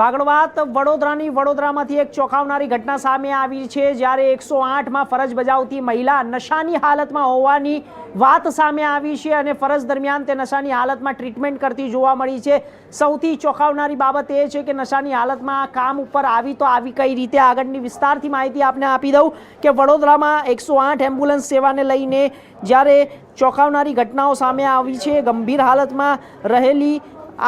આગળ વાત વડોદરામાંથી એક ચોંકાવનારી ઘટના સામે આવી છે, જ્યારે 108માં ફરજ બજાવતી મહિલા નશાની હાલતમાં હોવાની વાત સામે આવી છે અને ફરજ દરમિયાન તે નશાની હાલતમાં ટ્રીટમેન્ટ કરતી જોવા મળી છે। સૌથી ચોંકાવનારી બાબત એ છે કે નશાની હાલતમાં કામ ઉપર આવી તો આવી કઈ રીતે, આગળની વિસ્તારથી માહિતી આપને આપી દઉં કે વડોદરામાં 108 એમ્બ્યુલન્સ સેવાને લઈને જ્યારે ચોંકાવનારી ઘટનાઓ સામે આવી છે। ગંભીર હાલતમાં રહેલી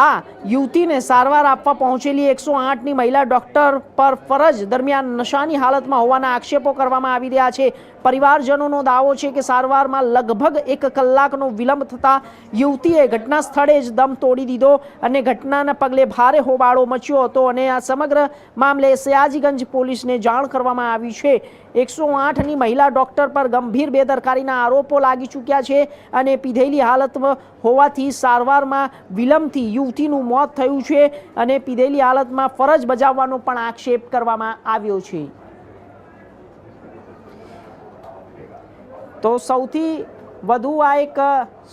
આ યુવતીને સારવાર આપવા પહોંચેલી 108ની મહિલા ડોક્ટર પર ફરજ દરમિયાન નશાની હાલતમાં હોવાના આક્ષેપો કરવામાં આવી રહ્યા છે। પરિવારજનોનો દાવો છે કે સારવારમાં લગભગ 1 કલાકનો વિલંબ થતાં યુવતીએ ઘટના સ્થળે જ દમ તોડી દીધો અને ઘટનાના પગલે ભારે હોબાળો મચ્યો હતો અને આ સમગ્ર મામલે સયાજીગંજ પોલીસને જાણ કરવામાં આવી છે। 108ની મહિલા ડોક્ટર પર ગંભીર બેદરકારીના આરોપો લાગી ચૂક્યા છે અને પીધેલી હાલતમાં હોવાથી સારવારમાં વિલંબથી યુવતીનું મોત થયું છે અને પીધેલી હાલતમાં ફરજ બજાવવાનો પણ આક્ષેપ કરવામાં આવ્યો છે। તો સૌથી વધુ આ એક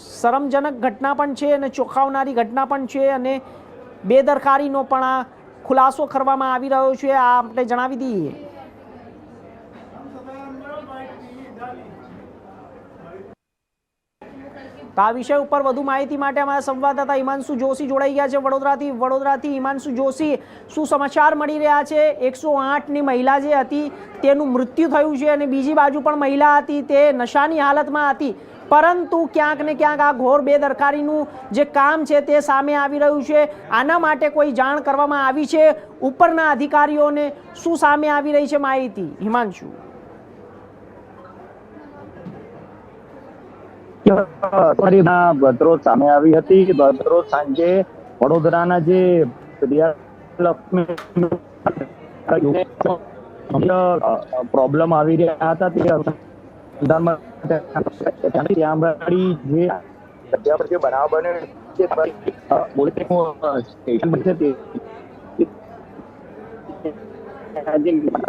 શરમજનક ઘટના પણ છે અને ચોંકાવનારી ઘટના પણ છે અને બેદરકારીનો પણ આ ખુલાસો કરવામાં આવી રહ્યો છે, આ આપણે જણાવી દઈએ। તો આ વિષય ઉપર વધુ માહિતી માટે અમારા સંવાદદાતા હિમાંશુ જોશી જોડાઈ ગયા છે વડોદરાથી। હિમાંશુ જોશી, શું સમાચાર મળી રહ્યા છે? 108ની મહિલા જે હતી તેનું મૃત્યુ થયું છે અને બીજી બાજુ પણ મહિલા હતી તે નશાની હાલતમાં હતી, પરંતુ ક્યાંક ને ક્યાંક આ ઘોર બેદરકારીનું જે કામ છે તે સામે આવી રહ્યું છે। આના માટે કોઈ જાણ કરવામાં આવી છે ઉપરના અધિકારીઓને? શું સામે આવી રહી છે માહિતી, હિમાંશુ? ગતરોજ સામે આવી હતી। ગતરોજ સાંજે વડોદરાના જે પ્રોબ્લેમ આવી રહ્યા હતા તે ત્યાં જે બનાવ બન્યો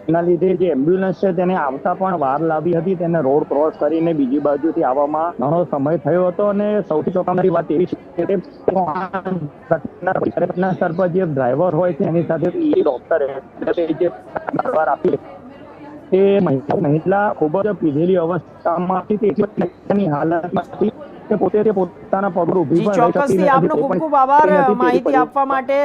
એના લીધે જે એમ્બ્યુલન્સ છે તેને આવતા પણ વાર લાગી હતી, તેને રોડ ક્રોસ કરીને બીજી બાજુથી આવવામાં ઘણો સમય થયો હતો અને સૌથી ચોંકાવનારી વાત એવી છે કે ઘટના સ્થળ પર જે ડ્રાઈવર હોય છે એની સાથે ડોક્ટરે જે સારવાર આપી તે મહિલા ખૂબ જ પીધેલી અવસ્થામાં હતી, તેની હાલતમાં પોતે પોતાના પગલું ઊભી ચોક્કસથી આપનો ખૂબ ખૂબ આભાર માહિતી આપવા માટે।